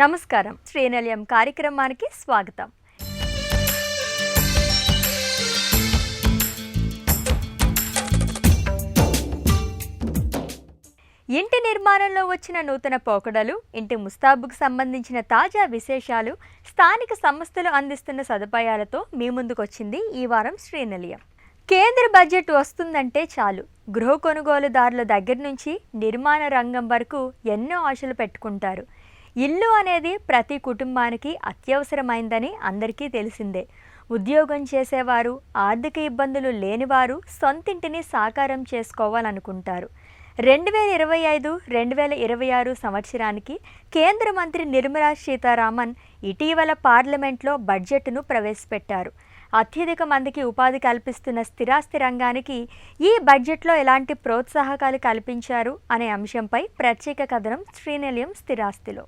నమస్కారం. శ్రీనిలయం కార్యక్రమానికి స్వాగతం. ఇంటి నిర్మాణంలో వచ్చిన నూతన పోకడలు, ఇంటి ముస్తాబుకు సంబంధించిన తాజా విశేషాలు, స్థానిక సంస్థలు అందిస్తున్న సదుపాయాలతో మీ ముందుకొచ్చింది ఈ వారం శ్రీనిలయం. కేంద్ర బడ్జెట్ వస్తుందంటే చాలు గృహ కొనుగోలుదారుల దగ్గర నుంచి నిర్మాణ రంగం వరకు ఎన్నో ఆశలు పెట్టుకుంటారు. ఇల్లు అనేది ప్రతి కుటుంబానికి అత్యవసరమైందని అందరికీ తెలిసిందే. ఉద్యోగం చేసేవారు, ఆర్థిక ఇబ్బందులు లేనివారు సొంతింటిని సాకారం చేసుకోవాలనుకుంటారు. 2025-2026 సంవత్సరానికి కేంద్ర మంత్రి నిర్మలా సీతారామన్ ఇటీవల పార్లమెంట్లో బడ్జెట్ను ప్రవేశపెట్టారు. అత్యధిక మందికి ఉపాధి కల్పిస్తున్న స్థిరాస్తి రంగానికి ఈ బడ్జెట్లో ఎలాంటి ప్రోత్సాహకాలు కల్పించారు అనే అంశంపై ప్రత్యేక కథనం శ్రీనిలయం స్థిరాస్తిలో.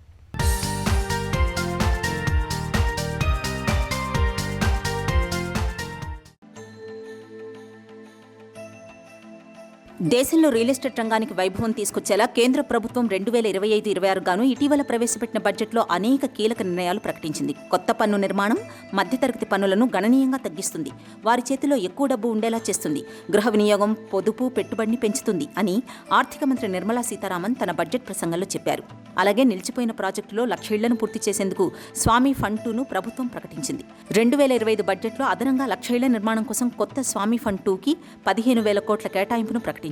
దేశంలో రియల్ ఎస్టేట్ రంగానికి వైభవం తీసుకొచ్చేలా కేంద్ర ప్రభుత్వం 2025-26 గాను ఇటీవల ప్రవేశపెట్టిన బడ్జెట్లో అనేక కీలక నిర్ణయాలు ప్రకటించింది. కొత్త పన్ను నిర్మాణం మధ్యతరగతి పన్నులను గణనీయంగా తగ్గిస్తుంది, వారి చేతిలో ఎక్కువ డబ్బు ఉండేలా చేస్తుంది, గృహ వినియోగం, పొదుపు, పెట్టుబడిని పెంచుతుంది అని ఆర్థిక మంత్రి నిర్మలా సీతారామన్ తన బడ్జెట్ ప్రసంగంలో చెప్పారు. అలాగే నిలిచిపోయిన ప్రాజెక్టులో 1,00,000 ఇళ్లను పూర్తి చేసేందుకు స్వామి ఫండ్ 2ను ప్రభుత్వం ప్రకటించింది. 2025 బడ్జెట్లో అదనంగా 1,00,000 ఇళ్ల నిర్మాణం కోసం కొత్త స్వామి ఫండ్ 2కి 15,000 కోట్ల కేటాయింపును ప్రకటించింది.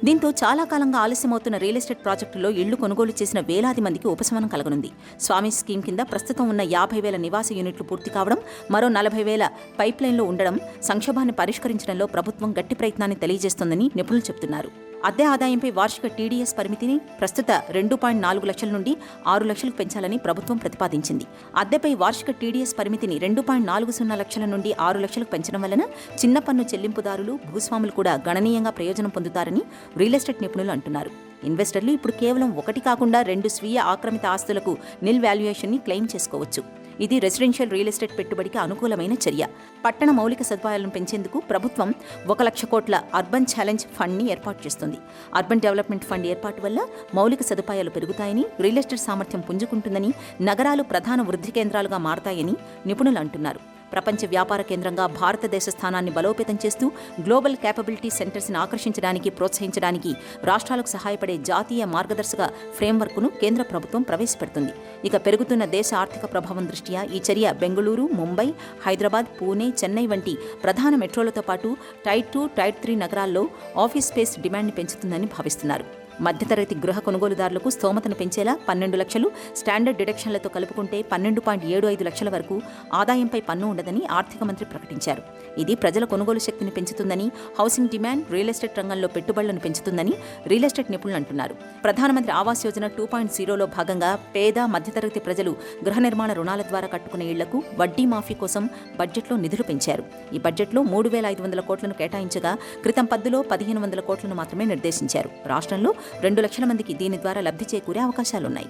దీంతో చాలా కాలంగా ఆలస్యమవుతున్న రియల్ ఎస్టేట్ ప్రాజెక్టుల్లో ఇళ్లు కొనుగోలు చేసిన వేలాది మందికి ఉపశమనం కలగనుంది. స్వామి స్కీమ్ కింద ప్రస్తుతం ఉన్న 50,000 నివాస యూనిట్లు పూర్తి కావడం, మరో 40,000 పైప్లైన్లో ఉండడం సంక్షోభాన్ని పరిష్కరించడంలో ప్రభుత్వం గట్టి ప్రయత్నాన్ని తెలియజేస్తోందని నిపుణులు చెబుతున్నారు. అద్దె ఆదాయంపై వార్షిక టీడీఎస్ పరిమితిని ప్రస్తుత 2.4 లక్షల నుండి 6 లక్షలకు పెంచాలని ప్రభుత్వం ప్రతిపాదించింది. అద్దెపై వార్షిక టీడీఎస్ పరిమితిని 2.40 లక్షల నుండి 6 లక్షలకు పెంచడం వలన చిన్న పన్ను చెల్లింపుదారులు, భూస్వాములు కూడా గణనీయంగా ప్రయోజనం పొందుతారని రియల్ ఎస్టేట్ నిపుణులు అంటున్నారు. ఇన్వెస్టర్లు ఇప్పుడు కేవలం 1 కాకుండా 2 స్వీయ ఆక్రమిత ఆస్తులకు నిల్ వాల్యుయేషన్ని క్లెయిమ్ చేసుకోవచ్చు. ఇది రెసిడెన్షియల్ రియల్ ఎస్టేట్ పెట్టుబడికి అనుకూలమైన చర్య. పట్టణ మౌలిక సదుపాయాలను పెంచేందుకు ప్రభుత్వం 1,00,000 కోట్ల అర్బన్ ఛాలెంజ్ ఫండ్ని ఏర్పాటు చేస్తుంది. అర్బన్ డెవలప్మెంట్ ఫండ్ ఏర్పాటు వల్ల మౌలిక సదుపాయాలు పెరుగుతాయని, రియల్ ఎస్టేట్ సామర్థ్యం పుంజుకుంటుందని, నగరాలు ప్రధాన వృద్ధి కేంద్రాలుగా మారతాయని నిపుణులు అంటున్నారు. ప్రపంచ వ్యాపార కేంద్రంగా భారతదేశ స్థానాన్ని బలోపేతం చేస్తూ గ్లోబల్ క్యాపబిలిటీ సెంటర్స్ని ఆకర్షించడానికి, ప్రోత్సహించడానికి రాష్ట్రాలకు సహాయపడే జాతీయ మార్గదర్శక ఫ్రేమ్వర్క్ను కేంద్ర ప్రభుత్వం ప్రవేశపెడుతుంది. ఇక పెరుగుతున్న దేశ ఆర్థిక ప్రభావం దృష్ట్యా ఈ చర్య బెంగళూరు, ముంబై, హైదరాబాద్, పూణే, చెన్నై వంటి ప్రధాన మెట్రోలతో పాటు టైర్ 2, టైర్ 3 నగరాల్లో ఆఫీస్ స్పేస్ డిమాండ్ని పెంచుతుందని భావిస్తున్నారు. మధ్యతరగతి గృహ కొనుగోలుదారులకు స్తోమతను పెంచేలా 12 లక్షలు, స్టాండర్డ్ డిడక్షన్లతో కలుపుకుంటే 12.75 లక్షల వరకు ఆదాయంపై పన్ను ఉండదని ఆర్థిక మంత్రి ప్రకటించారు. ఇది ప్రజల కొనుగోలు శక్తిని పెంచుతుందని, హౌసింగ్ డిమాండ్, రియల్ ఎస్టేట్ రంగంలో పెట్టుబడులను పెంచుతుందని రియల్ ఎస్టేట్ నిపుణులు అంటున్నారు. ప్రధానమంత్రి ఆవాస్ యోజన 2.0లో భాగంగా పేద, మధ్యతరగతి ప్రజలు గృహ నిర్మాణ రుణాల ద్వారా కట్టుకునే ఇళ్లకు వడ్డీ మాఫీ కోసం బడ్జెట్లో నిధులు పెంచారు. ఈ బడ్జెట్లో 3,500 కోట్లను కేటాయించగా క్రితం పద్దులో 1,500 కోట్లను మాత్రమే నిర్దేశించారు. రాష్ట్రంలో 2 లక్షల మందికి దీని ద్వారా లబ్ధి చేకూరే అవకాశాలున్నాయి.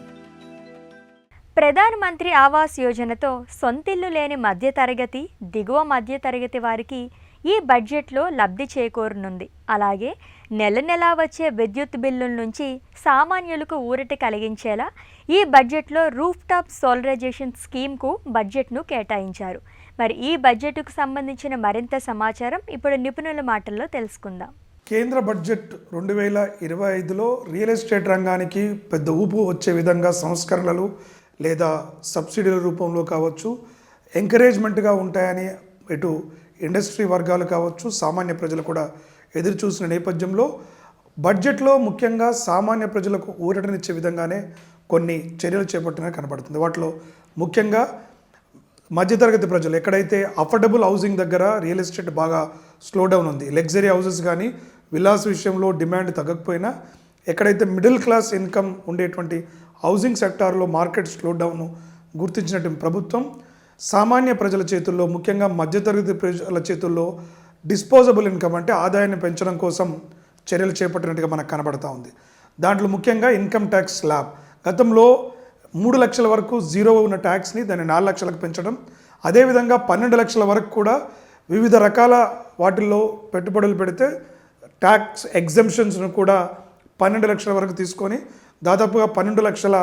ప్రధానమంత్రి ఆవాస్ యోజనతో సొంతిల్లు లేని మధ్యతరగతి, దిగువ మధ్యతరగతి వారికి ఈ బడ్జెట్లో లబ్ధి చేకూరనుంది. అలాగే నెల నెలా వచ్చే విద్యుత్ బిల్లుల నుంచి సామాన్యులకు ఊరట కలిగించేలా ఈ బడ్జెట్లో రూఫ్ టాప్ సోలరైజేషన్ స్కీమ్కు బడ్జెట్ను కేటాయించారు. మరి ఈ బడ్జెట్కు సంబంధించిన మరింత సమాచారం ఇప్పుడు నిపుణుల మాటల్లో తెలుసుకుందాం. కేంద్ర బడ్జెట్ 2025లో రియల్ ఎస్టేట్ రంగానికి పెద్ద ఊపు వచ్చే విధంగా సంస్కరణలు లేదా సబ్సిడీల రూపంలో కావచ్చు, ఎంకరేజ్మెంట్గా ఉంటాయని ఇటు ఇండస్ట్రీ వర్గాలు కావచ్చు, సామాన్య ప్రజలు కూడా ఎదురు చూసిన నేపథ్యంలో బడ్జెట్లో ముఖ్యంగా సామాన్య ప్రజలకు ఊరటనిచ్చే విధంగానే కొన్ని చర్యలు చేపట్టినట్టు కనబడుతుంది. వాటిలో ముఖ్యంగా మధ్యతరగతి ప్రజలు ఎక్కడైతే అఫోర్డబుల్ హౌసింగ్ దగ్గర రియల్ ఎస్టేట్ బాగా స్లో డౌన్ ఉంది, లగ్జరీ హౌసెస్ కానీ విలాస్ విషయంలో డిమాండ్ తగ్గకపోయినా ఎక్కడైతే మిడిల్ క్లాస్ ఇన్కమ్ ఉండేటువంటి హౌసింగ్ సెక్టార్లో మార్కెట్ స్లో డౌన్ గుర్తించినట్టు ప్రభుత్వం సామాన్య ప్రజల చేతుల్లో, ముఖ్యంగా మధ్యతరగతి ప్రజల చేతుల్లో డిస్పోజబుల్ ఇన్కమ్ అంటే ఆదాయాన్ని పెంచడం కోసం చర్యలు చేపట్టినట్టుగా మనకు కనబడతా ఉంది. దాంట్లో ముఖ్యంగా ఇన్కమ్ ట్యాక్స్ స్లాబ్ గతంలో 3 లక్షల వరకు జీరో ఉన్న ట్యాక్స్ని దాన్ని 4 లక్షలకు పెంచడం, అదేవిధంగా 12 లక్షల వరకు కూడా వివిధ రకాల వాటిల్లో పెట్టుబడులు పెడితే ట్యాక్స్ ఎగ్జంప్షన్స్ను కూడా 12 లక్షల వరకు తీసుకొని దాదాపుగా 12 లక్షల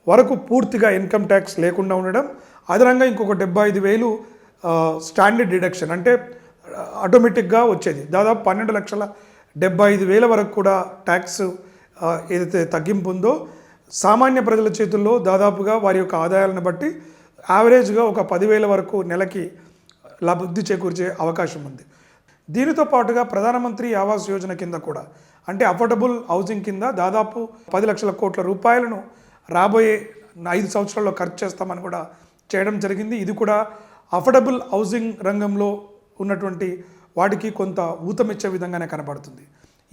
వరకు పూర్తిగా ఇన్కమ్ ట్యాక్స్ లేకుండా ఉండడం, అదనంగా ఇంకొక 75,000 స్టాండర్డ్ డిడక్షన్ అంటే ఆటోమేటిక్గా వచ్చేది. దాదాపు 12,75,000 వరకు కూడా ట్యాక్స్ ఏదైతే తగ్గింపు ఉందో సామాన్య ప్రజల చేతుల్లో దాదాపుగా వారి యొక్క ఆదాయాలను బట్టి యావరేజ్గా ఒక 10,000 వరకు నెలకి లబ్ధి చేకూర్చే అవకాశం ఉంది. దీనితో పాటుగా ప్రధానమంత్రి ఆవాస్ యోజన కింద కూడా అంటే అఫోర్డబుల్ హౌసింగ్ కింద దాదాపు 10 లక్షల కోట్ల రూపాయలను రాబోయే 5 సంవత్సరాల్లో ఖర్చు చేస్తామని కూడా చేయడం జరిగింది. ఇది కూడా అఫోర్డబుల్ హౌసింగ్ రంగంలో ఉన్నటువంటి వాటికి కొంత ఊతమిచ్చే విధంగానే కనబడుతుంది.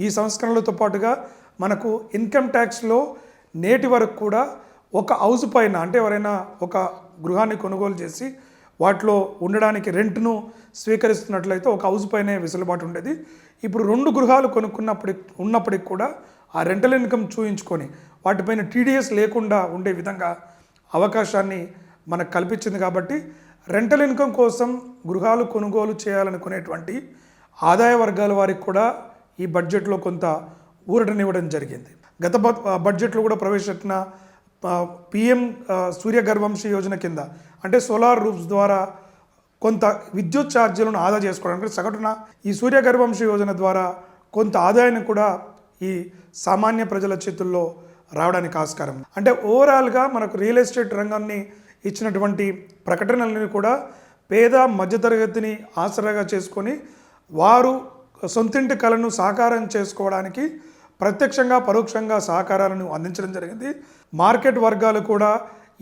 ఈ సంస్కరణలతో పాటుగా మనకు ఇన్కమ్ ట్యాక్స్లో నేటి వరకు కూడా ఒక హౌస్ పైన అంటే ఎవరైనా ఒక గృహాన్ని కొనుగోలు చేసి వాటిలో ఉండడానికి రెంట్ను స్వీకరిస్తున్నట్లయితే ఒక హౌస్ పైనే వెసులుబాటు ఉండేది. ఇప్పుడు 2 గృహాలు ఉన్నప్పటికి కూడా ఆ రెంటల్ ఇన్కమ్ చూయించుకొని వాటిపైన టీడీఎస్ లేకుండా ఉండే విధంగా అవకాశాన్ని మనకు కల్పించింది. కాబట్టి రెంటల్ ఇన్కమ్ కోసం గృహాలు కొనుగోలు చేయాలనుకునేటువంటి ఆదాయ వర్గాల వారికి కూడా ఈ బడ్జెట్లో కొంత ఊరటనివ్వడం జరిగింది. గత బడ్జెట్లో కూడా ప్రవేశపెట్టిన పిఎం సూర్యగర్వంశి యోజన కింద అంటే సోలార్ రూఫ్స్ ద్వారా కొంత విద్యుత్ ఛార్జీలను ఆదా చేసుకోవడానికి సగటున ఈ సూర్యగర్వంశి యోజన ద్వారా కొంత ఆదాయాన్ని కూడా ఈ సామాన్య ప్రజల చేతుల్లో రావడానికి ఆస్కారం. అంటే ఓవరాల్గా మనకు రియల్ ఎస్టేట్ రంగాన్ని ఇచ్చినటువంటి ప్రకటనలని కూడా పేద మధ్యతరగతిని ఆసరాగా చేసుకొని వారు సొంతింటి కలను సాకారం చేసుకోవడానికి ప్రత్యక్షంగా పరోక్షంగా సహకారాలను అందించడం జరిగింది. మార్కెట్ వర్గాలు కూడా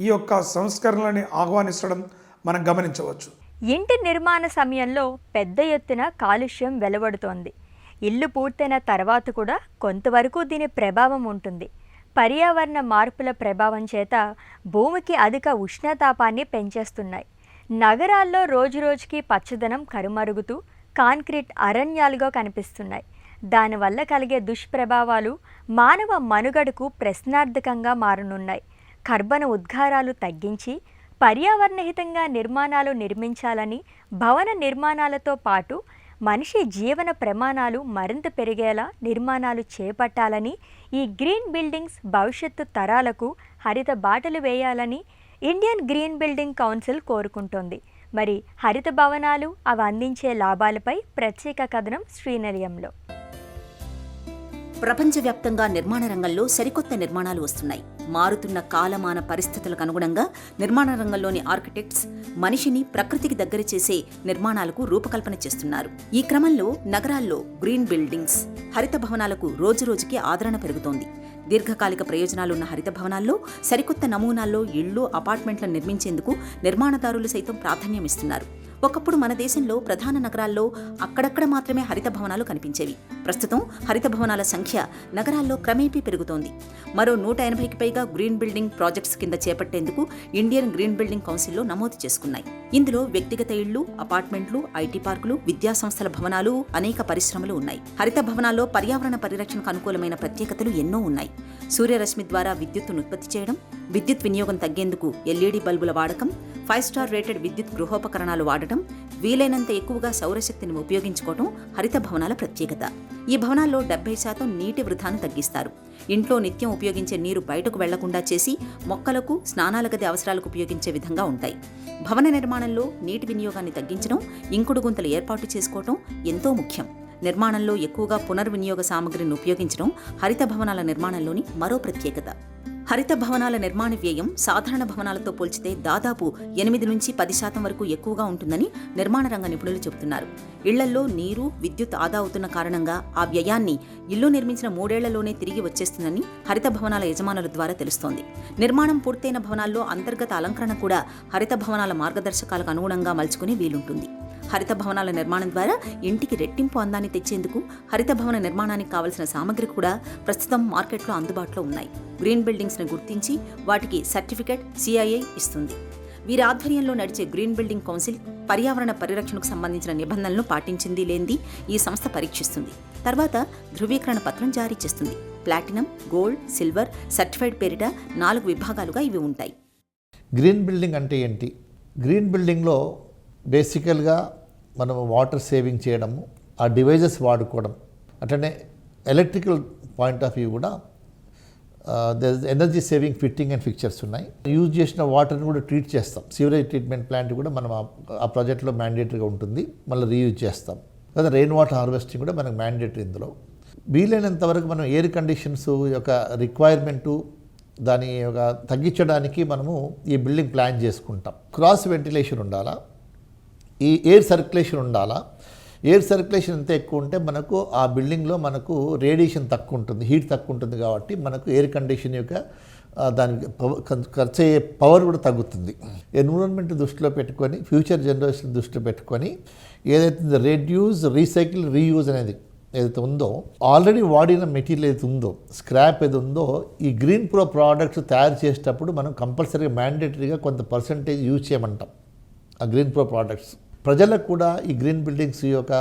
ఈ యొక్క సంస్కరణలని ఆహ్వానించడం మనం గమనించవచ్చు. ఇంటి నిర్మాణ సమయంలో పెద్ద ఎత్తున కాలుష్యం వెలువడుతోంది. ఇల్లు పూర్తయిన తర్వాత కూడా కొంతవరకు దీని ప్రభావం ఉంటుంది. పర్యావరణ మార్పుల ప్రభావం చేత భూమికి అధిక ఉష్ణతాపాన్ని పెంచేస్తున్నాయి. నగరాల్లో రోజురోజుకి పచ్చదనం కరుమరుగుతూ కాంక్రీట్ అరణ్యాలుగా కనిపిస్తున్నాయి. దానివల్ల కలిగే దుష్ప్రభావాలు మానవ మనుగడకు ప్రశ్నార్థకంగా మారనున్నాయి. కర్బన ఉద్గారాలు తగ్గించి పర్యావరణహితంగా నిర్మాణాలు నిర్మించాలని, భవన నిర్మాణాలతో పాటు మనిషి జీవన ప్రమాణాలు మరింత పెరిగేలా నిర్మాణాలు చేపట్టాలని, ఈ గ్రీన్ బిల్డింగ్స్ భవిష్యత్తు తరాలకు హరిత బాటలు వేయాలని ఇండియన్ గ్రీన్ బిల్డింగ్ కౌన్సిల్ కోరుకుంటోంది. మరి హరిత భవనాలు అవి అందించే లాభాలపై ప్రత్యేక కథనం శ్రీనిలయంలో. ప్రపంచవ్యాప్తంగా నిర్మాణ రంగంలో సరికొత్త నిర్మాణాలు వస్తున్నాయి. మారుతున్న కాలమాన పరిస్థితులకు అనుగుణంగా నిర్మాణ రంగంలోని ఆర్కిటెక్ట్స్ మనిషిని ప్రకృతికి దగ్గర చేసే నిర్మాణాలకు రూపకల్పన చేస్తున్నారు. ఈ క్రమంలో నగరాల్లో గ్రీన్ బిల్డింగ్స్, హరిత భవనాలకు రోజురోజుకి ఆదరణ పెరుగుతోంది. దీర్ఘకాలిక ప్రయోజనాలున్న హరిత భవనాల్లో సరికొత్త నమూనాల్లో ఇళ్లు, అపార్ట్మెంట్లను నిర్మించేందుకు నిర్మాణదారులు సైతం ప్రాధాన్యమిస్తున్నారు. ఒకప్పుడు మన దేశంలో ప్రధాన నగరాల్లో అక్కడక్కడ మాత్రమే హరిత భవనాలు కనిపించేవి. ప్రస్తుతం హరిత భవనాల సంఖ్య నగరాల్లో క్రమేపీ పెరుగుతోంది. మరో 180కి పైగా గ్రీన్ బిల్డింగ్ ప్రాజెక్ట్స్ కింద చేపట్టేందుకు ఇండియన్ గ్రీన్ బిల్డింగ్ కౌన్సిల్లో నమోదు చేసుకున్నాయి. ఇందులో వ్యక్తిగత ఇళ్లు, అపార్ట్మెంట్లు, ఐటీ పార్కులు, విద్యాసంస్థల భవనాలు, అనేక పరిశ్రమలు ఉన్నాయి. హరిత భవనాల్లో పర్యావరణ పరిరక్షణకు అనుకూలమైన ప్రత్యేకతలు ఎన్నో ఉన్నాయి. సూర్యరశ్మి ద్వారా విద్యుత్తును ఉత్పత్తి చేయడం, విద్యుత్ వినియోగం తగ్గేందుకు ఎల్ఈడీ బల్బుల వాడకం, 5 స్టార్ రేటెడ్ విద్యుత్ గృహోపకరణాలు వాడటం, వీలైనంత ఎక్కువగా సౌరశక్తిని ఉపయోగించుకోవడం హరిత భవనాల ప్రత్యేకత. ఈ భవనాల్లో 70% నీటి వృధాను తగ్గిస్తారు. ఇంట్లో నిత్యం ఉపయోగించే నీరు బయటకు వెళ్లకుండా చేసి మొక్కలకు, స్నానాల గది అవసరాలకు ఉపయోగించే విధంగా ఉంటాయి. భవన నిర్మాణంలో నీటి వినియోగాన్ని తగ్గించడం, ఇంకుడు గుంతలు ఏర్పాటు చేసుకోవడం ఎంతో ముఖ్యం. నిర్మాణంలో ఎక్కువగా పునర్వినియోగ సామగ్రిని ఉపయోగించడం హరిత భవనాల నిర్మాణంలోని మరో ప్రత్యేకత. హరిత భవనాల నిర్మాణ వ్యయం సాధారణ భవనాలతో పోల్చితే దాదాపు 8 నుంచి 10% వరకు ఎక్కువగా ఉంటుందని నిర్మాణ రంగ నిపుణులు చెబుతున్నారు. ఇళ్లల్లో నీరు, విద్యుత్ ఆదా అవుతున్న కారణంగా ఆ వ్యయాన్ని ఇల్లు నిర్మించిన 3 ఏళ్లలోనే తిరిగి వచ్చేస్తుందని హరిత భవనాల యజమానుల ద్వారా తెలుస్తోంది. నిర్మాణం పూర్తయిన భవనాల్లో అంతర్గత అలంకరణ కూడా హరిత భవనాల మార్గదర్శకాలకు అనుగుణంగా మలుచుకునే వీలుంటుంది. హరిత భవనాల నిర్మాణం ద్వారా ఇంటికి రెట్టింపు అందాన్ని తెచ్చేందుకు హరిత భవన నిర్మాణానికి కావలసిన సామగ్రి కూడా ప్రస్తుతం మార్కెట్లో అందుబాటులో ఉన్నాయి. గ్రీన్ బిల్డింగ్స్ ను గుర్తించి వాటికి సర్టిఫికెట్ సిఐఐ ఇస్తుంది. వీరి ఆధ్వర్యంలో నడిచే గ్రీన్ బిల్డింగ్ కౌన్సిల్ పర్యావరణ పరిరక్షణకు సంబంధించిన నిబంధనలను పాటించింది లేనిది ఈ సంస్థ పరీక్షిస్తుంది. తర్వాత ధృవీకరణ పత్రం జారీ చేస్తుంది. ప్లాటినం, గోల్డ్, సిల్వర్, సర్టిఫైడ్ పేరిట 4 విభాగాలుగా ఇవి ఉంటాయి. గ్రీన్ బిల్డింగ్ అంటే ఏంటి? గ్రీన్ బిల్డింగ్లో బేసికల్గా మనం వాటర్ సేవింగ్ చేయడము, ఆ డివైజెస్ వాడుకోవడం, అట్లనే ఎలక్ట్రికల్ పాయింట్ ఆఫ్ వ్యూ కూడా energy saving fitting and fixtures ఉన్నాయి. యూజ్ చేసిన వాటర్ని కూడా ట్రీట్ చేస్తాం. సివరేజ్ ట్రీట్మెంట్ ప్లాంట్ కూడా మనం ఆ ప్రాజెక్ట్లో మ్యాండేటరీగా ఉంటుంది, మళ్ళీ రీయూజ్ చేస్తాం. లేదా రెయిన్ వాటర్ హార్వెస్టింగ్ కూడా మనకు మ్యాండేటరీ ఇందులో. వీలైనంత వరకు మనం ఎయిర్ కండిషన్స్ యొక్క రిక్వైర్మెంటు దాని యొక్క తగ్గించడానికి మనము ఈ బిల్డింగ్ ప్లాన్ చేసుకుంటాం. క్రాస్ వెంటిలేషన్ ఉండాలా, ఈ ఎయిర్ సర్క్యులేషన్ ఉండాలా. ఎయిర్ సర్క్యులేషన్ ఎంత ఎక్కువ ఉంటే మనకు ఆ బిల్డింగ్లో మనకు రేడియేషన్ తక్కువ ఉంటుంది, హీట్ తక్కువ ఉంటుంది. కాబట్టి మనకు ఎయిర్ కండిషన్ యొక్క దానికి ఖర్చు అయ్యే పవర్ కూడా తగ్గుతుంది. ఎన్విరాన్మెంట్ దృష్టిలో పెట్టుకొని, ఫ్యూచర్ జనరేషన్ దృష్టిలో పెట్టుకొని ఏదైతే రెడ్యూస్, రీసైకిల్, రీయూజ్ అనేది ఏదైతే ఉందో, ఆల్రెడీ వాడిన మెటీరియల్ ఏదైతే ఉందో, స్క్రాప్ ఏది ఉందో, ఈ గ్రీన్ ప్రో ప్రోడక్ట్స్ తయారు చేసేటప్పుడు మనం కంపల్సరీగా మ్యాండేటరీగా కొంత పర్సంటేజ్ యూజ్ చేయమంటాం ఆ గ్రీన్ ప్రో ప్రోడక్ట్స్. ప్రజలకు కూడా ఈ గ్రీన్ బిల్డింగ్స్ యొక్క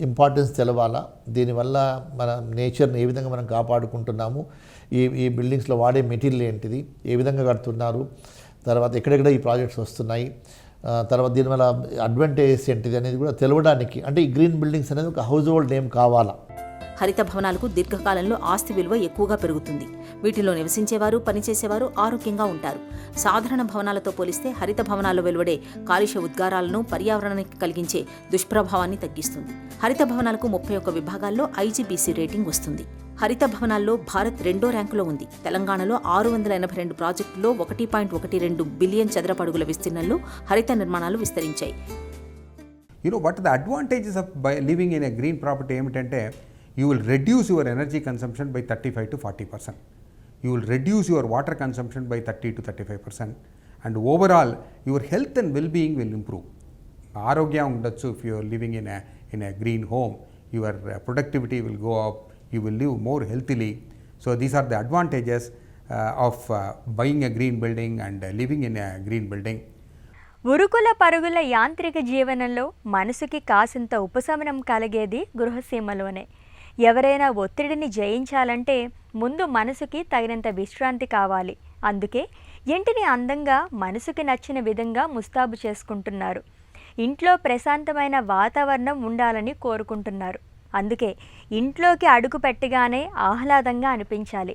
ఇంపార్టెన్స్ తెలవాలా, దీనివల్ల మన నేచర్ని ఏ విధంగా మనం కాపాడుకుంటున్నాము, ఈ బిల్డింగ్స్లో వాడే మెటీరియల్ ఏంటిది, ఏ విధంగా కడుతున్నారు, తర్వాత ఎక్కడెక్కడ ఈ ప్రాజెక్ట్స్ వస్తున్నాయి, తర్వాత దీనివల్ల అడ్వాంటేజెస్ ఏంటిది అనేది కూడా తెలవడానికి, అంటే ఈ గ్రీన్ బిల్డింగ్స్ అనేది ఒక హౌస్ హోల్డ్ నేమ్ కావాలా. హరిత భవనాలకు దీర్ఘకాలంలో ఆస్తి విలువ ఎక్కువగా పెరుగుతుంది. వీటిలో నివసించేవారు, పనిచేసేవారు ఆరోగ్యంగా ఉంటారు. సాధారణ భవనాలతో పోలిస్తే హరిత భవనాల్లో వెలువడే కాలుష్య ఉద్గారాలను పర్యావరణానికి కలిగించే దుష్ప్రభావాన్ని తగ్గిస్తుంది. హరిత భవనాలకు 31 విభాగాల్లో ఐజీబీసీ రేటింగ్ వస్తుంది. హరిత భవనాల్లో భారత్ 2వ ర్యాంకులో ఉంది. తెలంగాణలో 682 ప్రాజెక్టుల్లో 1.12 బిలియన్ చదరపు అడుగుల విస్తీర్ణంలో హరిత నిర్మాణాలు విస్తరించాయి. What are the advantages of living in a green property ఏమిటంటే, you will reduce your energy consumption by 35 to 40%. You will reduce your water consumption by 30 to 35%. And overall, your health and well-being will improve. Arogya ఉండొచ్చు if you are living in a green home. Your productivity will go up. You will live more healthily. So these are the advantages of buying a green building and living in a green building. ఉరుకుల పరుగుల యాంత్రిక జీవనంలో మనసుకి కాసింత ఉపశమనం కలిగేది గృహసీమలోనే. ఎవరైనా ఒత్తిడిని జయించాలంటే ముందు మనసుకి తగినంత విశ్రాంతి కావాలి. అందుకే ఇంటిని అందంగా, మనసుకి నచ్చిన విధంగా ముస్తాబు చేసుకుంటున్నారు. ఇంట్లో ప్రశాంతమైన వాతావరణం ఉండాలని కోరుకుంటున్నారు. అందుకే ఇంట్లోకి అడుగు పెట్టగానే ఆహ్లాదంగా అనిపించాలి.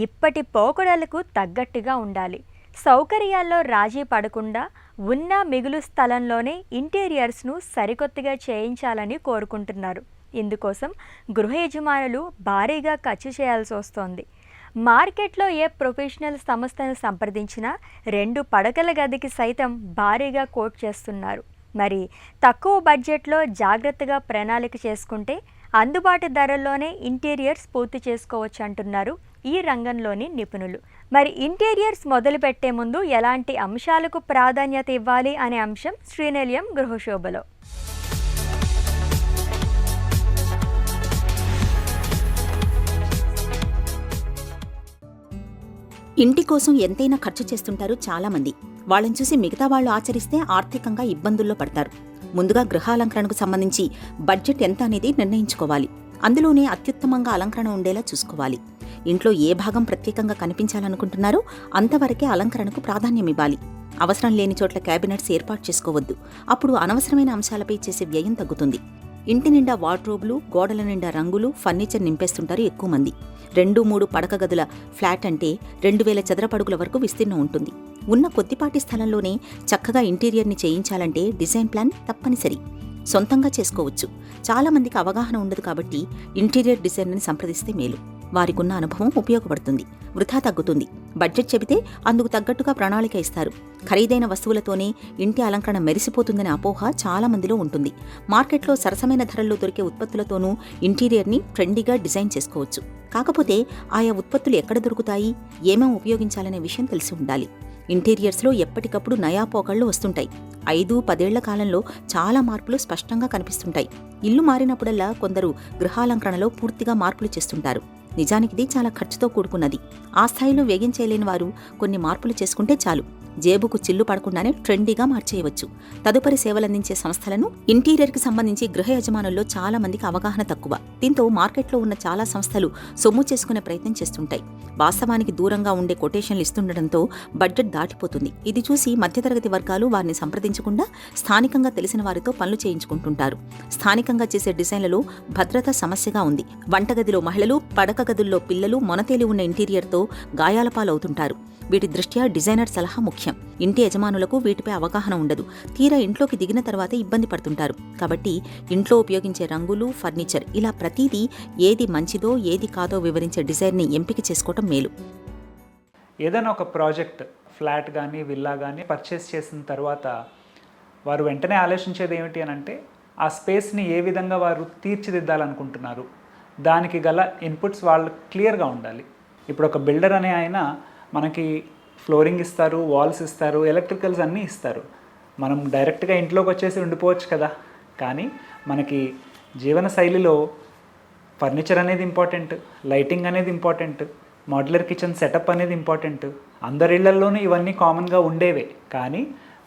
ఇప్పటి పోకడలకు తగ్గట్టుగా ఉండాలి. సౌకర్యాల్లో రాజీ పడకుండా ఉన్న మిగులు స్థలంలోనే ఇంటీరియర్స్ను సరికొత్తగా చేయించాలని కోరుకుంటున్నారు. ఇందుకోసం గృహ యజమానులు భారీగా ఖర్చు చేయాల్సి వస్తోంది. మార్కెట్లో ఏ ప్రొఫెషనల్ సంస్థను సంప్రదించినా 2 పడకల గదికి సైతం భారీగా కోట్ చేస్తున్నారు. మరి తక్కువ బడ్జెట్లో జాగ్రత్తగా ప్రణాళిక చేసుకుంటే అందుబాటు ధరల్లోనే ఇంటీరియర్స్ పూర్తి చేసుకోవచ్చు అంటున్నారు ఈ రంగంలోని నిపుణులు. మరి ఇంటీరియర్స్ మొదలుపెట్టే ముందు ఎలాంటి అంశాలకు ప్రాధాన్యత ఇవ్వాలి అనే అంశం శ్రీనిలయం గృహశోభలో. ఇంటి కోసం ఎంతైనా ఖర్చు చేస్తుంటారు చాలామంది. వాళ్ళని చూసి మిగతా వాళ్ళు ఆచరిస్తే ఆర్థికంగా ఇబ్బందుల్లో పడతారు. ముందుగా గృహాలంకరణకు సంబంధించి బడ్జెట్ ఎంత అనేది నిర్ణయించుకోవాలి. అందులోనే అత్యుత్తమంగా అలంకరణ ఉండేలా చూసుకోవాలి. ఇంట్లో ఏ భాగం ప్రత్యేకంగా కనిపించాలనుకుంటున్నారో అంతవరకే అలంకరణకు ప్రాధాన్యం ఇవ్వాలి. అవసరం లేని చోట్ల క్యాబినెట్స్ ఏర్పాటు చేసుకోవద్దు. అప్పుడు అనవసరమైన అంశాలపై చేసే వ్యయం తగ్గుతుంది. ఇంటి నిండా వార్డ్రోబ్లు, గోడల నిండా రంగులు, ఫర్నిచర్ నింపేస్తుంటారు ఎక్కువ మంది. 2-3 పడక గదుల ఫ్లాట్ అంటే 2000 చదరపడుగుల వరకు విస్తీర్ణం ఉంటుంది. ఉన్న కొద్దిపాటి స్థలంలోనే చక్కగా ఇంటీరియర్ని చేయించాలంటే డిజైన్ ప్లాన్ తప్పనిసరి. సొంతంగా చేసుకోవచ్చు. చాలామందికి అవగాహన ఉండదు కాబట్టి ఇంటీరియర్ డిజైనర్ని సంప్రదిస్తే మేలు. వారికున్న అనుభవం ఉపయోగపడుతుంది. వృధా తగ్గుతుంది. బడ్జెట్ చెబితే అందుకు తగ్గట్టుగా ప్రణాళిక ఇస్తారు. ఖరీదైన వస్తువులతోనే ఇంటి అలంకరణ మెరిసిపోతుందనే అపోహ చాలా మందిలో ఉంటుంది. మార్కెట్లో సరసమైన ధరల్లో దొరికే ఉత్పత్తులతోనూ ఇంటీరియర్ని ట్రెండీగా డిజైన్ చేసుకోవచ్చు. కాకపోతే ఆయా ఉత్పత్తులు ఎక్కడ దొరుకుతాయి, ఏమేం ఉపయోగించాలనే విషయం తెలిసి ఉండాలి. ఇంటీరియర్స్లో ఎప్పటికప్పుడు నయా పోకళ్ళు వస్తుంటాయి. 5-10 ఏళ్ల కాలంలో చాలా మార్పులు స్పష్టంగా కనిపిస్తుంటాయి. ఇల్లు మారినప్పుడల్లా కొందరు గృహాలంకరణలో పూర్తిగా మార్పులు చేస్తుంటారు. నిజానికిది చాలా ఖర్చుతో కూడుకున్నది. ఆ స్థాయిలో వ్యయం చేయలేని వారు కొన్ని మార్పులు చేసుకుంటే చాలు. జేబుకు చిల్లు పడకుండానే ట్రెండీగా మార్చేయవచ్చు. తదుపరి సేవలందించే సంస్థలను ఇంటీరియర్కి సంబంధించి గృహ యజమానుల్లో చాలా మందికి అవగాహన తక్కువ. దీంతో మార్కెట్లో ఉన్న చాలా సంస్థలు సొమ్ము చేసుకునే ప్రయత్నం చేస్తుంటాయి. వాస్తవానికి దూరంగా ఉండే కొటేషన్లు ఇస్తుండటంతో బడ్జెట్ దాటిపోతుంది. ఇది చూసి మధ్యతరగతి వర్గాలు వారిని సంప్రదించకుండా స్థానికంగా తెలిసిన వారితో పనులు చేయించుకుంటుంటారు. స్థానికంగా చేసే డిజైన్లలో భద్రత సమస్యగా ఉంది. వంటగదిలో మహిళలు, పడక గదుల్లో పిల్లలు మొనతేలి ఉన్న ఇంటీరియర్తో గాయాల పాలవుతుంటారు. వీటి దృష్ట్యా డిజైనర్ సలహా ముఖ్యం. ఇంటి యజమానులకు వీటిపై అవగాహన ఉండదు. తీరా ఇంట్లోకి దిగిన తర్వాత ఇబ్బంది పడుతుంటారు. కాబట్టి ఇంట్లో ఉపయోగించే రంగులు, ఫర్నిచర్ ఇలా ప్రతిదీ ఏది మంచిదో ఏది కాదో వివరించే డిజైన్ని ఎంపిక చేసుకోవటం మేలు. ఏదైనా ఒక ప్రాజెక్ట్, ఫ్లాట్ కానీ విల్లా కానీ పర్చేస్ చేసిన తర్వాత వారు వెంటనే ఆలోచించేది ఏమిటి అని అంటే ఆ స్పేస్ని ఏ విధంగా వారు తీర్చిదిద్దాలనుకుంటున్నారు, దానికి గల ఇన్పుట్స్ వాళ్ళు క్లియర్గా ఉండాలి. ఇప్పుడు ఒక బిల్డర్ అనే ఆయన మనకి ఫ్లోరింగ్ ఇస్తారు, వాల్స్ ఇస్తారు, ఎలక్ట్రికల్స్ అన్నీ ఇస్తారు. మనం డైరెక్ట్గా ఇంట్లోకి వచ్చేసి ఉండిపోవచ్చు కదా. కానీ మనకి జీవన శైలిలో ఫర్నిచర్ అనేది ఇంపార్టెంట్, లైటింగ్ అనేది ఇంపార్టెంట్, మాడ్యులర్ కిచెన్ సెటప్ అనేది ఇంపార్టెంట్. అందరి ఇళ్లలోనూ ఇవన్నీ కామన్గా ఉండేవే. కానీ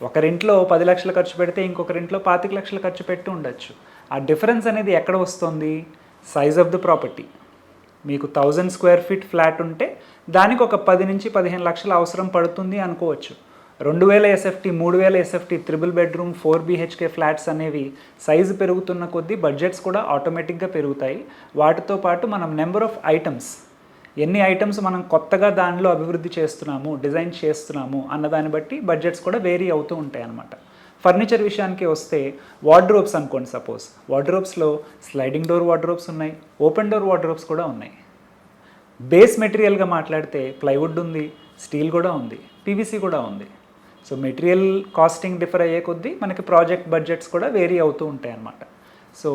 ఒకరింట్లో 10 లక్షలు ఖర్చు పెడితే ఇంకొకరింట్లో 25 లక్షలు ఖర్చు పెట్టి ఉండొచ్చు. ఆ డిఫరెన్స్ అనేది ఎక్కడ వస్తుంది? Size of the property. మీకు 1000 స్క్వేర్ ఫీట్ ఫ్లాట్ ఉంటే దానికి ఒక 10 నుంచి 15 లక్షలు అవసరం పడుతుంది అనుకోవచ్చు. 2000 SFT, 3000 SFT, 3 bedroom, 4 BHK flats అనేవి సైజు పెరుగుతున్న కొద్దీ బడ్జెట్స్ కూడా ఆటోమేటిక్గా పెరుగుతాయి. వాటితో పాటు మనం నెంబర్ ఆఫ్ ఐటమ్స్, ఎన్ని ఐటమ్స్ మనం కొత్తగా దానిలో అభివృద్ధి చేస్తున్నాము, డిజైన్ చేస్తున్నాము అన్నదాన్ని బట్టి బడ్జెట్స్ కూడా వేరీ అవుతూ ఉంటాయి అన్నమాట. ఫర్నిచర్ విషయానికి వస్తే వార్డ్రోబ్స్ అనుకోండి. సపోజ్ వార్డ్రోబ్స్లో స్లైడింగ్ డోర్ వార్డ్రోబ్స్ ఉన్నాయి, ఓపెన్ డోర్ వార్డ్రోబ్స్ కూడా ఉన్నాయి. బేస్ మెటీరియల్గా మాట్లాడితే ప్లైవుడ్ ఉంది, స్టీల్ కూడా ఉంది, పీవీసీ కూడా ఉంది. సో మెటీరియల్ కాస్టింగ్ డిఫర్ అయ్యే కొద్దీ మనకి ప్రాజెక్ట్ బడ్జెట్స్ కూడా వేరీ అవుతూ ఉంటాయి అన్నమాట. సో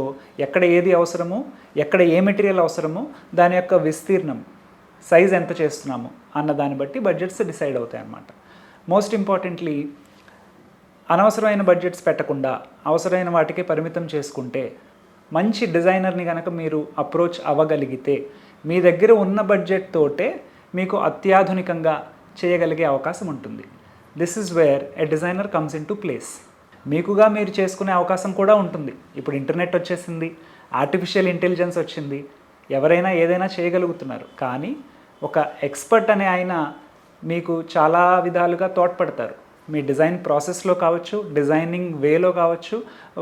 ఎక్కడ ఏది అవసరమో, ఎక్కడ ఏ మెటీరియల్ అవసరమో దాని యొక్క విస్తీర్ణం, సైజ్ ఎంత చేస్తున్నాము అన్న దాన్ని బట్టి బడ్జెట్స్ డిసైడ్ అవుతాయి అన్నమాట. మోస్ట్ ఇంపార్టెంట్లీ అనవసరమైన బడ్జెట్స్ పెట్టకుండా అవసరమైన వాటికే పరిమితం చేసుకుంటే, మంచి డిజైనర్ని కనుక మీరు అప్రోచ్ అవ్వగలిగితే మీ దగ్గర ఉన్న బడ్జెట్ తోటే మీకు అత్యాధునికంగా చేయగలిగే అవకాశం ఉంటుంది. This is where a designer comes into place. మీకుగా మీరు చేసుకునే అవకాశం కూడా ఉంటుంది. ఇప్పుడు ఇంటర్నెట్ వచ్చేసింది, ఆర్టిఫిషియల్ ఇంటెలిజెన్స్ వచ్చింది, ఎవరైనా ఏదైనా చేయగలుగుతున్నారు. కానీ ఒక ఎక్స్పర్ట్ అనే ఆయన మీకు చాలా విధాలుగా తోడ్పడతారు. మీ డిజైన్ ప్రాసెస్లో కావచ్చు, డిజైనింగ్ వేలో కావచ్చు,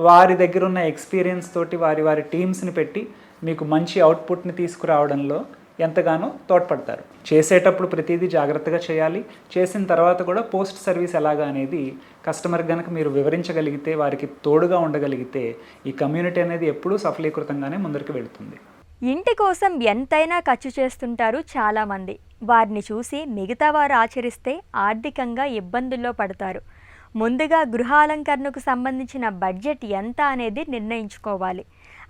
వారి దగ్గర ఉన్న ఎక్స్పీరియన్స్ తోటి వారి టీమ్స్ని పెట్టి మీకు మంచి అవుట్పుట్ని తీసుకురావడంలో ఎంతగానో తోడ్పడతారు. చేసేటప్పుడు ప్రతిదీ జాగ్రత్తగా చేయాలి. చేసిన తర్వాత కూడా పోస్ట్ సర్వీస్ ఎలాగా అనేది కస్టమర్ కనుక మీరు వివరించగలిగితే, వారికి తోడుగా ఉండగలిగితే ఈ కమ్యూనిటీ అనేది ఎప్పుడూ సఫలీకృతంగానే ముందరికి వెళుతుంది. ఇంటి కోసం ఎంతైనా ఖర్చు చేస్తుంటారు చాలామంది. వారిని చూసి మిగతా వారు ఆచరిస్తే ఆర్థికంగా ఇబ్బందుల్లో పడతారు. ముందుగా గృహాలంకరణకు సంబంధించిన బడ్జెట్ ఎంత అనేది నిర్ణయించుకోవాలి.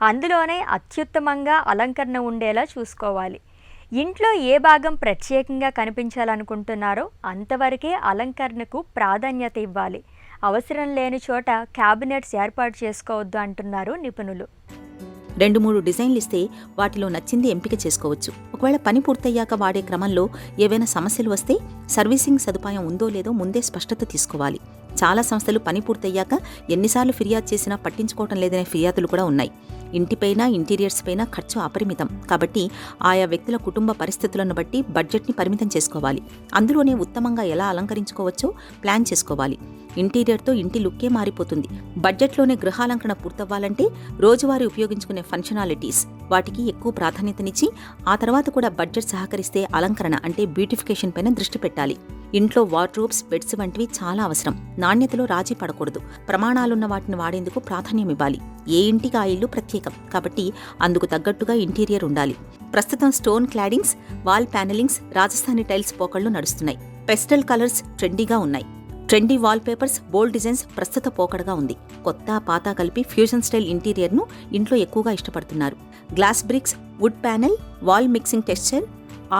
అందులోనే అత్యుత్తమంగా అలంకరణ ఉండేలా చూసుకోవాలి. ఇంట్లో ఏ భాగం ప్రత్యేకంగా కనిపించాలనుకుంటున్నారో అంతవరకే అలంకరణకు ప్రాధాన్యత ఇవ్వాలి. అవసరం లేని చోట క్యాబినెట్స్ ఏర్పాటు చేసుకోవద్దు అంటున్నారు నిపుణులు. 2-3 డిజైన్లు ఇస్తే వాటిలో నచ్చింది ఎంపిక చేసుకోవచ్చు. ఒకవేళ పని పూర్తయ్యాక వాడే క్రమంలో ఏవైనా సమస్యలు వస్తే సర్వీసింగ్ సదుపాయం ఉందో లేదో ముందే స్పష్టత తీసుకోవాలి. చాలా సంస్థలు పని పూర్తయ్యాక ఎన్నిసార్లు ఫిర్యాదు చేసినా పట్టించుకోవటం లేదనే ఫిర్యాదులు కూడా ఉన్నాయి. ఇంటిపైన, ఇంటీరియర్స్ పైన ఖర్చు అపరిమితం. కాబట్టి ఆయా వ్యక్తుల కుటుంబ పరిస్థితులను బట్టి బడ్జెట్ని పరిమితం చేసుకోవాలి. అందులోనే ఉత్తమంగా ఎలా అలంకరించుకోవచ్చో ప్లాన్ చేసుకోవాలి. ఇంటీరియర్తో ఇంటి లుక్కే మారిపోతుంది. బడ్జెట్లోనే గృహాలంకరణ పూర్తవ్వాలంటే రోజువారీ ఉపయోగించుకునే ఫంక్షనాలిటీస్, వాటికి ఎక్కువ ప్రాధాన్యతనిచ్చి ఆ తర్వాత కూడా బడ్జెట్ సహకరిస్తే అలంకరణ అంటే బ్యూటిఫికేషన్ పైన దృష్టి పెట్టాలి. ఇంట్లో వార్డ్రోబ్స్, బెడ్స్ వంటివి చాలా అవసరం. నాణ్యతలో రాజీ పడకూడదు. ప్రమాణాలున్న వాటిని వాడేందుకు ప్రాధాన్యం ఇవ్వాలి. ఏ ఇంటికి ఆ ఇల్లు ప్రత్యేకం కాబట్టి అందుకు తగ్గట్టుగా ఇంటీరియర్ ఉండాలి. ప్రస్తుతం stone claddings, wall panelings, Rajasthani tiles పోకళ్లు నడుస్తున్నాయి. పెస్టల్ కలర్స్ ట్రెండీగా ఉన్నాయి. Trendy wallpapers, bold designs ప్రస్తుత పోకడగా ఉంది. కొత్త పాత కలిపి ఫ్యూజన్ స్టైల్ ఇంటీరియర్ను ఇంట్లో ఎక్కువగా ఇష్టపడుతున్నారు. Glass bricks, wood panel, wall mixing texture,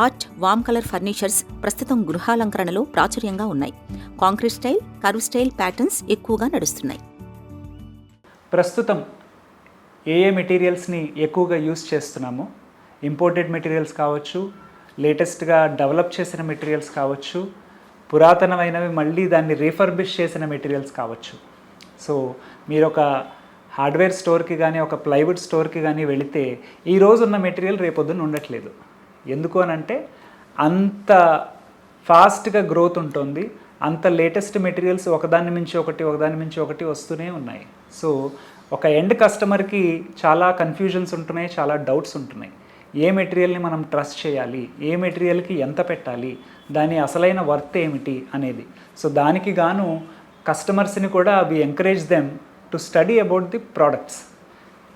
art, warm colour furnitures ప్రస్తుతం గృహాలంకరణలో ప్రాచుర్యంగా ఉన్నాయి. Concrete style, curve style patterns ఎక్కువగా నడుస్తున్నాయి. ప్రస్తుతం ఏ మెటీరియల్స్ని ఎక్కువగా యూస్ చేస్తున్నామో, ఇంపోర్టెడ్ మెటీరియల్స్ కావచ్చు, లేటెస్ట్గా డెవలప్ చేసిన మెటీరియల్స్ కావచ్చు, పురాతనమైనవి మళ్ళీ దాన్ని రీఫర్బిష్ చేసిన మెటీరియల్స్ కావచ్చు. సో మీరు ఒక హార్డ్వేర్ స్టోర్కి కానీ ఒక ప్లైవుడ్ స్టోర్కి కానీ వెళితే ఈ రోజు ఉన్న మెటీరియల్ రేపొద్దున ఉండట్లేదు. ఎందుకు అనంటే అంత ఫాస్ట్గా గ్రోత్ ఉంటుంది, అంత లేటెస్ట్ మెటీరియల్స్ ఒకదాని మించి ఒకటి వస్తూనే ఉన్నాయి. సో ఒక ఎండ్ కస్టమర్కి చాలా కన్ఫ్యూజన్స్ ఉంటున్నాయి, చాలా డౌట్స్ ఉంటున్నాయి. ఏ మెటీరియల్ని మనం ట్రస్ట్ చేయాలి, ఏ మెటీరియల్కి ఎంత పెట్టాలి, దాని అసలైన వర్త్ ఏమిటి అనేది. సో దానికి గాను కస్టమర్స్ని కూడా we encourage them to study about the products.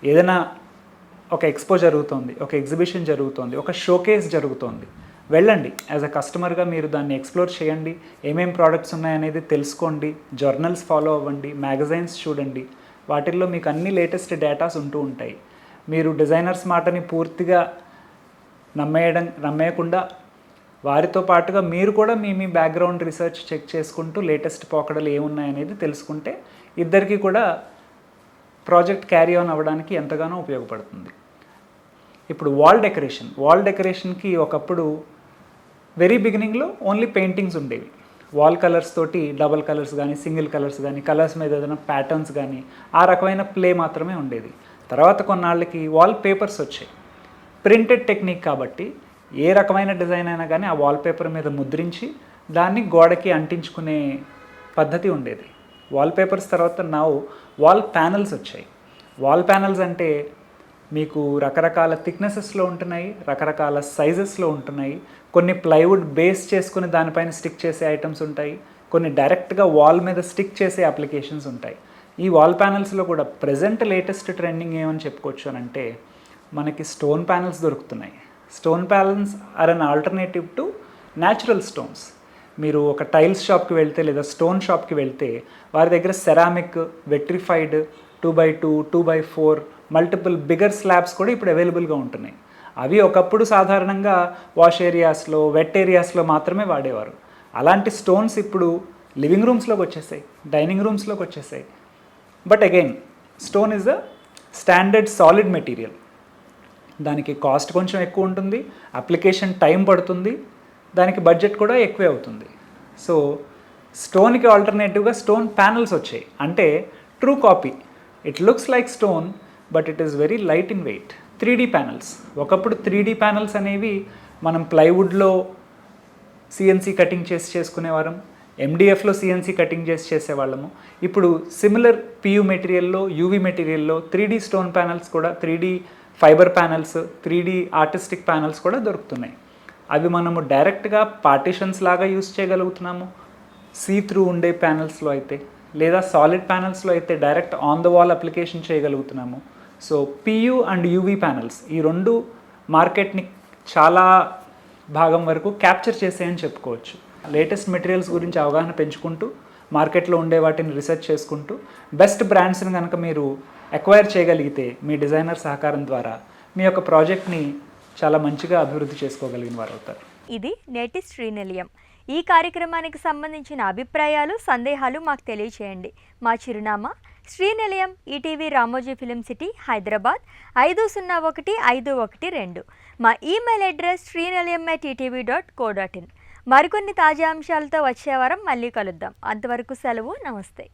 ఏదైనా ఒక ఎక్స్పో జరుగుతోంది, ఒక ఎగ్జిబిషన్ జరుగుతోంది, ఒక షోకేస్ జరుగుతోంది, వెళ్ళండి. యాజ్ అ కస్టమర్గా మీరు దాన్ని ఎక్స్ప్లోర్ చేయండి, ఏమేం ప్రోడక్ట్స్ ఉన్నాయనేది తెలుసుకోండి, జర్నల్స్ ఫాలో అవ్వండి, మ్యాగజైన్స్ చూడండి. వాటిల్లో మీకు అన్ని లేటెస్ట్ డేటాస్ ఉంటూ ఉంటాయి. మీరు డిజైనర్స్ మాటని పూర్తిగా నమ్మేయకుండా వారితో పాటుగా మీరు కూడా మీ బ్యాక్గ్రౌండ్ రీసెర్చ్ చెక్ చేసుకుంటూ లేటెస్ట్ పోకడలు ఏమున్నాయనేది తెలుసుకుంటే ఇద్దరికీ కూడా ప్రాజెక్ట్ క్యారీ ఆన్ అవ్వడానికి ఎంతగానో ఉపయోగపడుతుంది. ఇప్పుడు వాల్ డెకరేషన్కి ఒకప్పుడు వెరీ బిగినింగ్లో ఓన్లీ పెయింటింగ్స్ ఉండేవి. వాల్ కలర్స్ తోటి డబల్ కలర్స్ కానీ సింగిల్ కలర్స్ కానీ కలర్స్ మీద ఏదైనా ప్యాటర్న్స్ కానీ ఆ రకమైన ప్లే మాత్రమే ఉండేది. తర్వాత కొన్నాళ్ళకి వాల్ పేపర్స్ వచ్చాయి. ప్రింటెడ్ టెక్నిక్ కాబట్టి ఏ రకమైన డిజైన్ అయినా కానీ ఆ వాల్ పేపర్ మీద ముద్రించి దాన్ని గోడకి అంటించుకునే పద్ధతి ఉండేది. వాల్ పేపర్స్ తర్వాత వాల్ ప్యానల్స్ వచ్చాయి. వాల్ ప్యానల్స్ అంటే మీకు రకరకాల థిక్నెసెస్లో ఉంటున్నాయి, రకరకాల సైజెస్లో ఉంటున్నాయి. కొన్ని ప్లైవుడ్ బేస్ చేసుకుని దానిపైన స్టిక్ చేసే ఐటమ్స్ ఉంటాయి, కొన్ని డైరెక్ట్గా వాల్ మీద స్టిక్ చేసే అప్లికేషన్స్ ఉంటాయి. ఈ వాల్ ప్యానల్స్లో కూడా ప్రజెంట్ లేటెస్ట్ ట్రెండింగ్ ఏమని చెప్పుకోవచ్చు అని అంటే మనకి స్టోన్ ప్యానల్స్ దొరుకుతున్నాయి. Stone panels are an alternative to natural stones. మీరు ఒక టైల్స్ షాప్కి వెళ్తే లేదా స్టోన్ షాప్కి వెళ్తే వారి దగ్గర ceramic, vitrified, 2x2, 2x4 multiple bigger slabs కూడా ఇప్పుడు అవైలబుల్గా ఉంటున్నాయి. అవి ఒకప్పుడు సాధారణంగా వాష్ ఏరియాస్లో, వెట్ ఏరియాస్లో మాత్రమే వాడేవారు. అలాంటి స్టోన్స్ ఇప్పుడు లివింగ్ రూమ్స్లోకి వచ్చేసాయి, డైనింగ్ రూమ్స్లోకి వచ్చేసాయి. But again stone is a standard solid material. దానికి కాస్ట్ కొంచెం ఎక్కువ ఉంటుంది, అప్లికేషన్ టైం పడుతుంది, దానికి బడ్జెట్ కూడా ఎక్కువే అవుతుంది. సో స్టోన్కి ఆల్టర్నేటివ్గా స్టోన్ ప్యానల్స్ వచ్చాయి. అంటే true copy. It looks like stone but it is very light in weight. 3D panels. ఒకప్పుడు 3D ప్యానల్స్ అనేవి మనం ప్లైవుడ్లో సిఎన్సీ కటింగ్ చేసుకునేవారం, ఎండిఎఫ్లో సిఎన్సీ కటింగ్ చేసేవాళ్ళము. ఇప్పుడు సిమిలర్ పియు మెటీరియల్లో, యూవీ మెటీరియల్లో 3D స్టోన్ ప్యానల్స్ కూడా, 3D fibre panels, 3D artistic panels కూడా దొరుకుతున్నాయి. అవి మనము డైరెక్ట్గా పార్టీషన్స్ లాగా యూస్ చేయగలుగుతున్నాము సీ త్రూ ఉండే ప్యానల్స్లో అయితే, లేదా సాలిడ్ ప్యానల్స్లో అయితే direct on the wall application చేయగలుగుతున్నాము. So PU and UV panels ఈ రెండు మార్కెట్ని చాలా భాగం వరకు క్యాప్చర్ చేసాయని చెప్పుకోవచ్చు. లేటెస్ట్ మెటీరియల్స్ గురించి అవగాహన పెంచుకుంటూ, మార్కెట్లో ఉండే వాటిని రీసెర్చ్ చేసుకుంటూ బెస్ట్ బ్రాండ్స్ని కనుక మీరు ఎక్వైర్ చేయగలిగితే మీ డిజైనర్ సహకారం ద్వారా మీ యొక్క ప్రాజెక్ట్ని చాలా మంచిగా అభివృద్ధి చేసుకోగలిగిన వారు అవుతారు. ఇది నేటి శ్రీనిలయం. ఈ కార్యక్రమానికి సంబంధించిన అభిప్రాయాలు, సందేహాలు మాకు తెలియచేయండి. మా చిరునామా Srinilayam, ETV Ramoji film city, Hyderabad 501-512. మా ఈమెయిల్ అడ్రస్ srinilayam@ettv.co.in. మరికొన్ని తాజా అంశాలతో వచ్చే వారం మళ్ళీ కలుద్దాం. అంతవరకు సెలవు, నమస్తే.